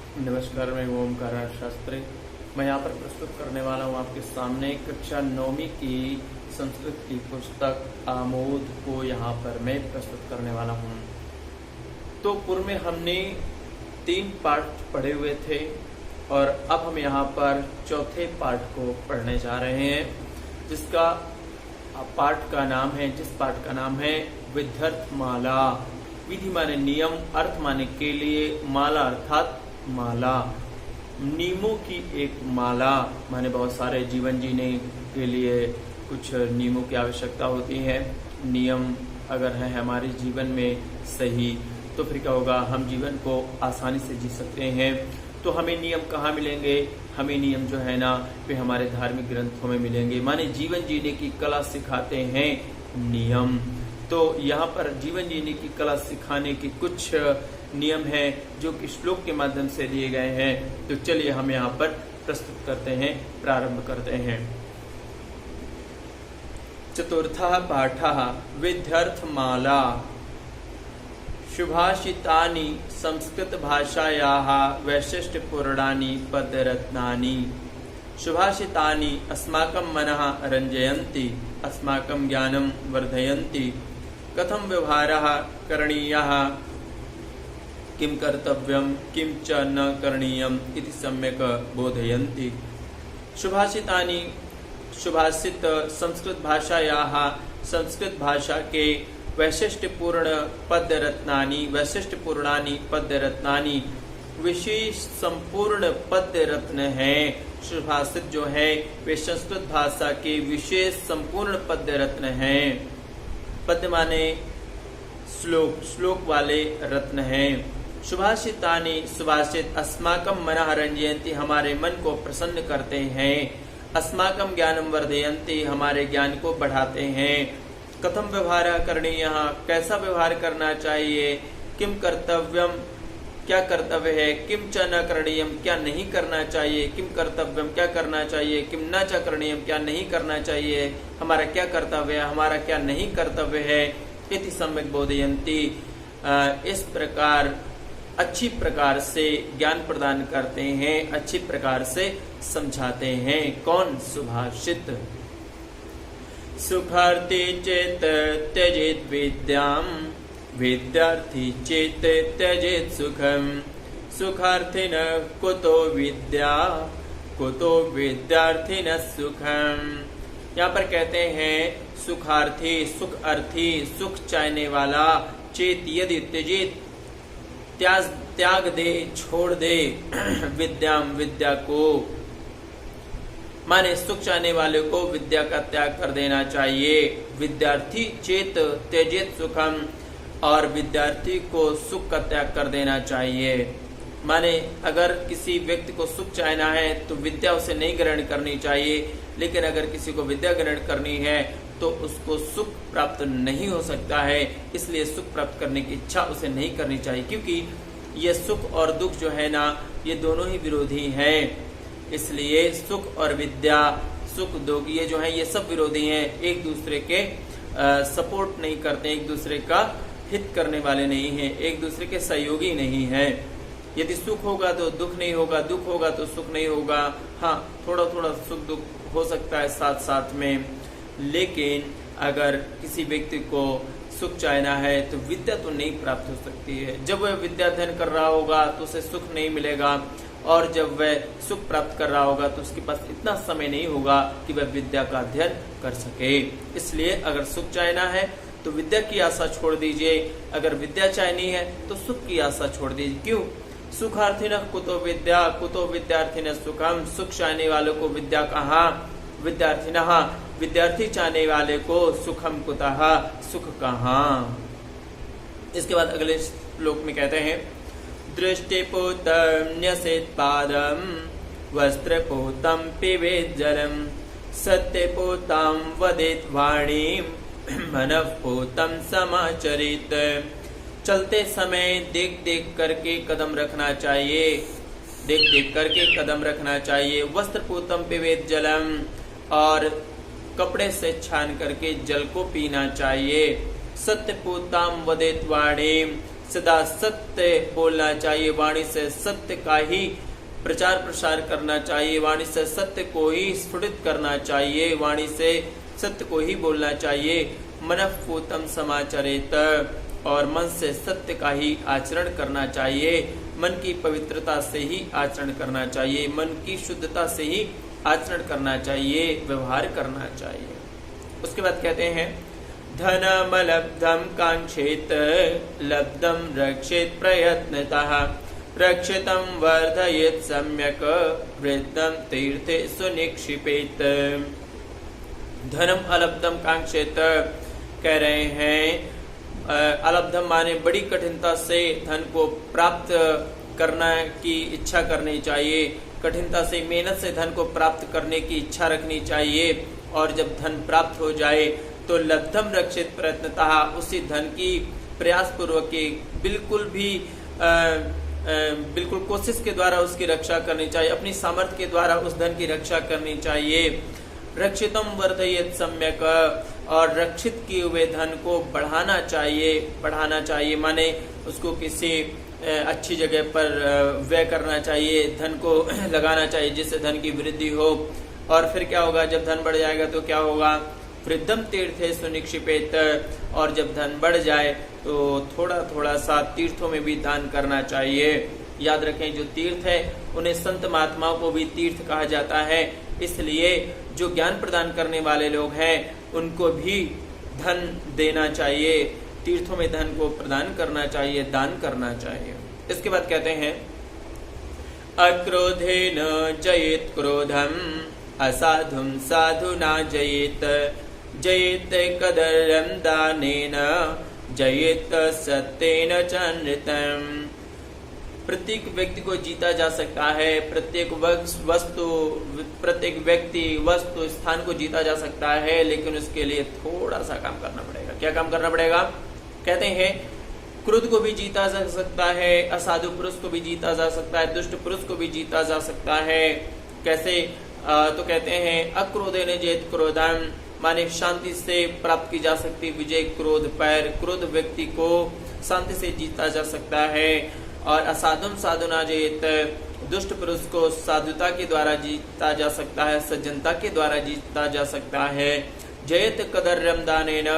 नमस्कार, मैं ओमकार शास्त्री। मैं यहाँ पर प्रस्तुत करने वाला हूँ आपके सामने कक्षा 9वीं की संस्कृत की पुस्तक आमोद को यहाँ पर मैं प्रस्तुत करने वाला हूँ। तो पूर्व में हमने 3 पाठ पढ़े हुए थे और अब हम यहाँ पर चौथे पाठ को पढ़ने जा रहे हैं, जिस पाठ का नाम है विध्यर्थ माला। विधि माने नियम, अर्थ माने के लिए, माला अर्थात माला, नियमों की एक माला। माने बहुत सारे जीवन जीने के लिए कुछ नियमों की आवश्यकता होती है। नियम अगर है हमारे जीवन में सही तो फिर क्या होगा, हम जीवन को आसानी से जी सकते हैं। तो हमें नियम कहाँ मिलेंगे? हमें नियम जो है ना वे हमारे धार्मिक ग्रंथों में मिलेंगे। माने जीवन जीने की कला सिखाते हैं नियम। तो यहाँ पर जीवन जीने की कला सिखाने की कुछ नियम हैं जो कि श्लोक के माध्यम से दिए गए हैं। तो चलिए हम यहाँ पर प्रस्तुत करते हैं, प्रारंभ करते हैं। चतुर्थः पाठः विध्यर्थमाला। सुभाषितानि संस्कृत भाषायाः वैशिष्ट्यपूर्णानि पदरत्नानि। सुभाषितानि अस्माकं मनः रञ्जयन्ति, अस्माकं ज्ञानं वर्धयन्ति। कथं व्यवहारः करणीयः, किं कर्तव्यं किं च न करणीयम् इति सम्यक् बोधयन्ति। सुभाषितानि सुभाषित संस्कृत भाषायाः संस्कृत भाषा के वैशिष्ट्यपूर्णानि पद्य रत्नानि विशेष संपूर्ण पद्य रत्न हैं। सुभाषित जो है वे संस्कृत भाषा के विशेष संपूर्ण पद्य रत्न हैं। पद्य माने श्लोक, श्लोक वाले रत्न हैं। सुभाषितानि सुभाषित अस्माकं मनः रंजयन्ति, हमारे मन को प्रसन्न करते हैं। अस्माकं ज्ञानं वर्धयन्ति, हमारे ज्ञान को बढ़ाते हैं। कथम व्यवहारः करणीयः, कैसा व्यवहार करना चाहिए। किम कर्तव्यम, क्या कर्तव्य है। किम च न करणीयम, क्या नहीं करना चाहिए। किम कर्तव्यम, क्या करना चाहिए। किम न च करणीयम, क्या नहीं करना चाहिए। हमारा क्या कर्तव्य है, हमारा क्या नहीं कर्तव्य है। इति सम्यक् बोधयन्ति, इस प्रकार अच्छी प्रकार से ज्ञान प्रदान करते हैं, अच्छी प्रकार से समझाते हैं। कौन? सुभाषित। सुखार्थी चेत त्यजेत विद्याम, विद्यार्थी चेत त्यजेत सुखम। सुखार्थिन कुतो विद्या, कुतो विद्यार्थिन सुखम। यहाँ पर कहते हैं सुखार्थी, सुख अर्थी, सुख चाहने वाला, चेत यदि, त्यजेत त्याग दे, छोड़ दे, विद्याम विद्या को। माने सुख चाहने वाले को विद्या का त्याग कर देना चाहिए। विद्यार्थी चेत त्यजेत सुखम, और विद्यार्थी को सुख का त्याग कर देना चाहिए। माने अगर किसी व्यक्ति को सुख चाहना है तो विद्या उसे नहीं ग्रहण करनी चाहिए, लेकिन अगर किसी को विद्या ग्रहण करनी है तो उसको सुख प्राप्त नहीं हो सकता है। इसलिए सुख प्राप्त करने की इच्छा उसे नहीं करनी चाहिए, क्योंकि ये सुख और दुख जो है ना ये दोनों ही विरोधी हैं। इसलिए सुख और विद्या, सुख दुख ये जो है ये सब विरोधी हैं, एक दूसरे के सपोर्ट नहीं करते, एक दूसरे का हित करने वाले नहीं हैं, एक दूसरे के सहयोगी नहीं हैं। यदि सुख होगा तो दुख नहीं होगा, दुख होगा तो सुख नहीं होगा। हाँ, थोड़ा थोड़ा सुख दुख हो सकता है साथ साथ में, लेकिन अगर किसी व्यक्ति को सुख चाहना है तो विद्या तो नहीं प्राप्त हो सकती है। जब वह विद्या अध्ययन कर रहा होगा तो उसे सुख नहीं मिलेगा, और जब वह सुख प्राप्त कर रहा होगा तो उसके पास इतना समय नहीं होगा कि वह विद्या का अध्ययन कर सके। इसलिए अगर सुख चाहना है तो विद्या की आशा छोड़ दीजिए, अगर विद्या चाहनी है तो सुख की आशा छोड़ दीजिए। क्यों? सुखार्थिनः कुतो विद्या, कुतो विद्यार्थिनः सुखम। सुख चाहने वालों को विद्या कहाँ, विद्यार्थिनः विद्यार्थी चाहने वाले को सुखम कुतः, सुख कहाँ। इसके बाद अगले श्लोक में कहते हैं दृष्टिपूतं न्यसेत् पादं, वस्त्रपूतं पिबेत् जलम। सत्यपूतं वदेत् वाणीं, मनःपूतं समाचरेत्। चलते समय देख देख करके कदम रखना चाहिए, देख देख करके कदम रखना चाहिए। वस्त्रपूतं पिबेत् जलम, और कपड़े से छान करके जल को पीना चाहिए। सत्यपूताम वदेत वाणी, सदा सत्य बोलना चाहिए, वाणी से सत्य का ही प्रचार प्रसार करना चाहिए, वाणी से सत्य को ही स्फुटित करना चाहिए, वाणी से सत्य को ही बोलना चाहिए। मनः पूतं समाचरेत, और मन से सत्य का ही आचरण करना चाहिए, मन की पवित्रता से ही आचरण करना चाहिए, मन की शुद्धता से ही आचरण करना चाहिए, व्यवहार करना चाहिए। उसके बाद कहते हैं धनमलब्धं कांक्षेत लब्धं रक्षेत प्रयत्नतः रक्षितं वर्धयेत् सम्यक वृद्धं तीर्थे सुनिक्षिपेत। धनम अलब्धम कांक्षेत, कह रहे हैं अलब्धम माने बड़ी कठिनता से धन को प्राप्त करना की इच्छा करनी चाहिए, कठिनता से मेहनत से धन को प्राप्त करने की इच्छा रखनी चाहिए, और जब धन प्राप्त हो जाए तो लब्धम रक्षित प्रयत्नतः, उसी धन की प्रयास पूर्वक बिल्कुल कोशिश के द्वारा उसकी रक्षा करनी चाहिए, अपनी सामर्थ्य के द्वारा उस धन की रक्षा करनी चाहिए। रक्षितम वर्धयेत् सम्यक, और रक्षित किए हुए धन को बढ़ाना चाहिए माने उसको किसी अच्छी जगह पर व्यय करना चाहिए, धन को लगाना चाहिए जिससे धन की वृद्धि हो। और फिर क्या होगा, जब धन बढ़ जाएगा तो क्या होगा, वृद्धम तीर्थे सुनिक्षिपेत, और जब धन बढ़ जाए तो थोड़ा थोड़ा सा तीर्थों में भी दान करना चाहिए। याद रखें, जो तीर्थ है उन्हें संत महात्माओं को भी तीर्थ कहा जाता है, इसलिए जो ज्ञान प्रदान करने वाले लोग हैं उनको भी धन देना चाहिए, तीर्थों में धन को प्रदान करना चाहिए, दान करना चाहिए। इसके बाद कहते हैं अक्रोधेन जयेत क्रोधम असाधुम साधुना जयेत जयेत कदर्यम दानेन जयेत सत्येन च नृतम्। प्रत्येक व्यक्ति को जीता जा सकता है, प्रत्येक व्यक्ति वस्तु स्थान को जीता जा सकता है, लेकिन उसके लिए थोड़ा सा काम करना पड़ेगा। क्या काम करना पड़ेगा? कहते हैं क्रोध को भी जीता जा सकता है, असाधु पुरुष को भी जीता जा सकता है, दुष्ट पुरुष को भी जीता जा सकता है। कैसे? तो कहते हैं अक्रोधेन जयेत क्रोधम, माने शांति से प्राप्त की जा सकती विजय क्रोध पर। क्रोध व्यक्ति को शांति से जीता जा सकता है। और असाधुम साधुना जयेत, दुष्ट पुरुष को साधुता के द्वारा जीता जा सकता है, सज्जनता के द्वारा जीता जा सकता है। जयेत कदर्यम दानेन,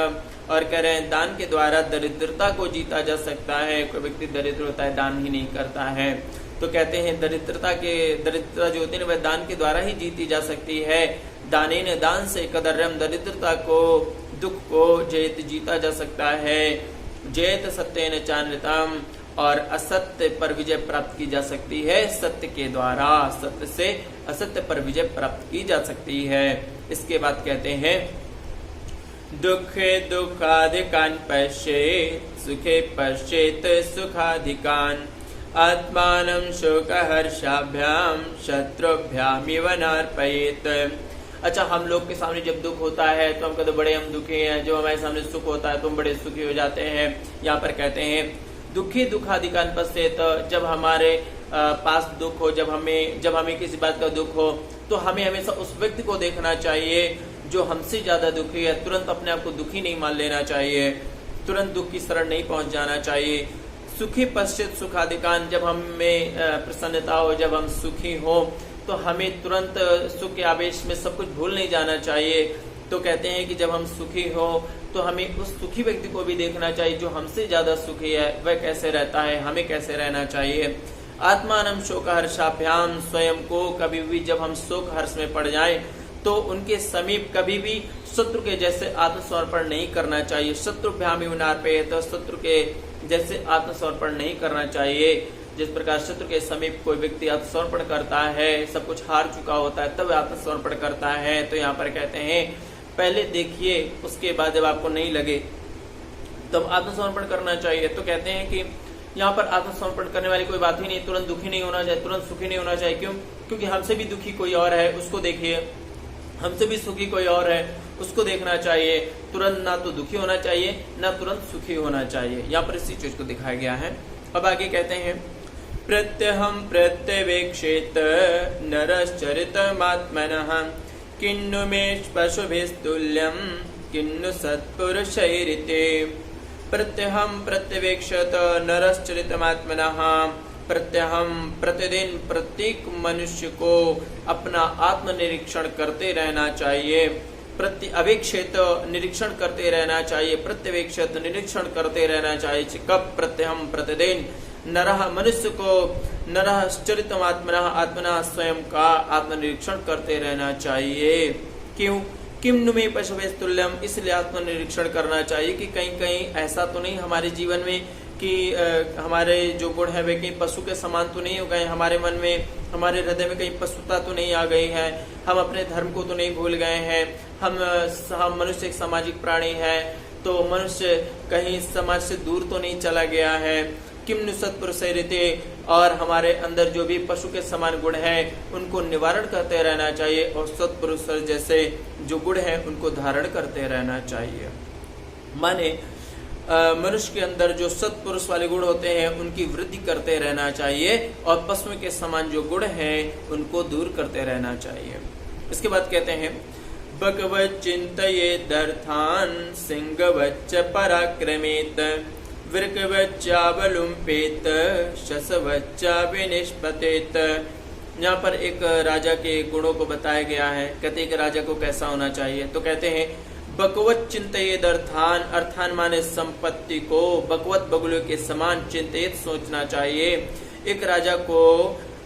और कह रहे हैं दान के द्वारा दरिद्रता को जीता जा सकता है। कोई व्यक्ति दरिद्र होता है, दान ही नहीं करता है, तो कहते हैं दरिद्रता जो होती है वह दान के द्वारा ही जीती जा सकती है। दानेन, दान से, कदर्यम, दरिद्रता को, दुख को जयेत जीता जा सकता है। जयेत सत्येन च नृतम्, और असत्य पर विजय प्राप्त की जा सकती है सत्य के द्वारा। सत्य से असत्य पर विजय प्राप्त की जा सकती है। इसके बाद कहते हैं दुखे दुखाधिकान पश्येत् सुखे पश्येत् सुखाधिकान आत्मानं शोकहर्षाभ्याम शत्रुभ्यामिव नार्पयेत्। अच्छा, हम लोग के सामने जब दुख होता है तो हम कहते बड़े हम दुखी हैं, जो हमारे सामने सुख होता है तो हम बड़े सुखी हो जाते हैं। यहाँ पर कहते हैं दुखी दुखाधिकान पश्येत्, जब हमारे पास दुख हो, जब हमें किसी बात का दुख हो तो हमें हमेशा उस व्यक्ति को देखना चाहिए जो हमसे ज्यादा दुखी है। तुरंत अपने आप को दुखी नहीं मान लेना चाहिए, तुरंत दुख की शरण नहीं पहुंच जाना चाहिए। सुखी पश्चित सुखाधिकान, जब हमें प्रसन्नता हो, जब हम सुखी हो तो हमें तुरंत सुख के आवेश में सब कुछ भूल नहीं जाना चाहिए। तो कहते हैं कि जब हम सुखी हो तो हमें उस सुखी व्यक्ति को भी देखना चाहिए जो हमसे ज्यादा सुखी है, वह कैसे रहता है, हमें कैसे रहना चाहिए। आत्मानं शोक हर्षाभ्याम, स्वयं को कभी भी जब हम शोक हर्ष में पड़ जाएं तो उनके समीप कभी भी शत्रु के जैसे आत्मसमर्पण नहीं करना चाहिए। शत्रुभ्यामिव नार्पयेत्, तो शत्रु के जैसे आत्मसमर्पण नहीं करना चाहिए। जिस प्रकार शत्रु के समीप कोई व्यक्ति आत्मसमर्पण करता है, सब कुछ हार चुका होता है तब आत्मसमर्पण करता है। तो यहाँ पर कहते हैं पहले देखिए, उसके बाद जब आपको नहीं लगे तब आत्मसमर्पण करना चाहिए। तो कहते हैं कि यहाँ पर आत्मसमर्पण करने वाली कोई बात ही नहीं, तुरंत दुखी नहीं होना चाहिए, तुरंत सुखी नहीं होना चाहिए। क्यों? क्योंकि हमसे भी दुखी कोई और है, उसको देखिए। हमसे भी सुखी कोई और है, उसको देखना चाहिए। तुरंत ना तो दुखी होना चाहिए, ना तुरंत सुखी होना चाहिए। यहाँ पर इसी चीज को दिखाया गया है। अब आगे कहते हैं प्रत्यहम प्रत्यवेक्षेत नरश्चरितमात्मनः किन्नु मे पशुभिस्तुल्यं किन्नु सत्पुरुषैरिते। प्रत्यहम प्रत्यवेक्षत नरश्चरितमात्मनः। प्रत्यहम प्रतिदिन प्रत्येक मनुष्य को अपना आत्मनिरीक्षण करते रहना चाहिए। प्रत्यवेक्षित निरीक्षण करते रहना चाहिए, प्रत्यवेक्षित निरीक्षण करते रहना चाहिए। कब? प्रत्यहम प्रतिदिन नरः मनुष्य को नरः चरितम आत्मनः आत्मना स्वयं का आत्मनिरीक्षण करते रहना चाहिए। क्यों? किम नुमे पशुवे तुल्यम, इसलिए आत्मनिरीक्षण करना चाहिए कि कहीं कहीं ऐसा तो नहीं हमारे जीवन में कि हमारे जो गुण है वे कहीं पशु के समान तो नहीं हो गए, हमारे मन में हमारे हृदय में कहीं पशुता तो नहीं आ गई है, हम अपने धर्म को तो नहीं भूल गए हैं, हम मनुष्य एक सामाजिक प्राणी है, तो मनुष्य कहीं समाज से दूर तो नहीं चला गया है। किम नु सत्पुरुषैरिते, और हमारे अंदर जो भी पशु के समान गुण है उनको निवारण करते रहना चाहिए और सत्पुरुष जैसे जो गुण है उनको धारण करते रहना चाहिए। माने मनुष्य के अंदर जो सत्पुरुष वाले गुण होते हैं उनकी वृद्धि करते रहना चाहिए और पशु के समान जो गुण हैं उनको दूर करते रहना चाहिए। इसके बाद कहते हैं भगवत चिंतयेदर्थान् सिंहवच्च पराक्रमेत वृकवच्चावलुम्पेत शशवच्चा विनिष्पतेत। यहाँ पर एक राजा के गुणों को बताया गया है। कहते हैं कि राजा को कैसा होना चाहिए, तो कहते हैं बकवत चिंतयेद अर्थान, अर्थान माने संपत्ति को बकवत बगुलों के समान चिंतित सोचना चाहिए। एक राजा को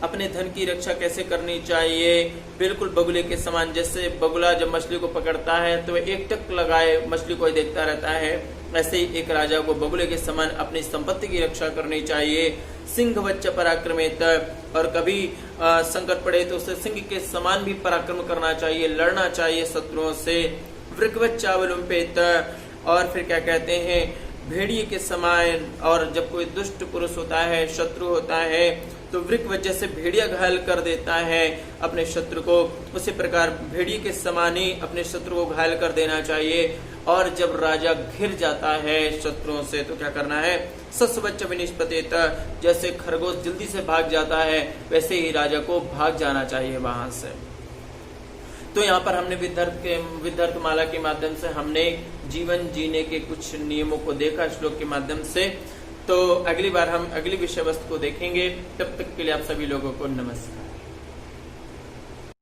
अपने धन की रक्षा कैसे करनी चाहिए, बिल्कुल बगुले के समान। जैसे बगुला जब मछली को पकड़ता है तो एक टक लगाए मछली को देखता रहता है, ऐसे ही एक राजा को बगुले के समान अपनी संपत्ति की रक्षा करनी चाहिए। सिंह बच्चा पराक्रमित, और कभी संकट पड़े तो उसे सिंह के समान भी पराक्रम करना चाहिए, लड़ना चाहिए शत्रुओं से। वृकवच्चावलुम्पेत, और फिर क्या कहते हैं भेड़िए के समान। और जब कोई दुष्ट पुरुष होता है, शत्रु होता है, तो वृक वजह से भेड़िया घायल कर देता है अपने शत्रु को, उसी प्रकार भेड़िए के समान ही अपने शत्रु को घायल कर देना चाहिए। और जब राजा घिर जाता है शत्रुओं से तो क्या करना है, सस्वच्च विनिष्पतेत, जैसे खरगोश जल्दी से भाग जाता है वैसे ही राजा को भाग जाना चाहिए वहां से। तो यहाँ पर हमने विद्यार्थ माला के माध्यम से हमने जीवन जीने के कुछ नियमों को देखा श्लोक के माध्यम से। तो अगली बार हम अगली विषय वस्तु को देखेंगे। तब तक के लिए आप सभी लोगों को नमस्कार।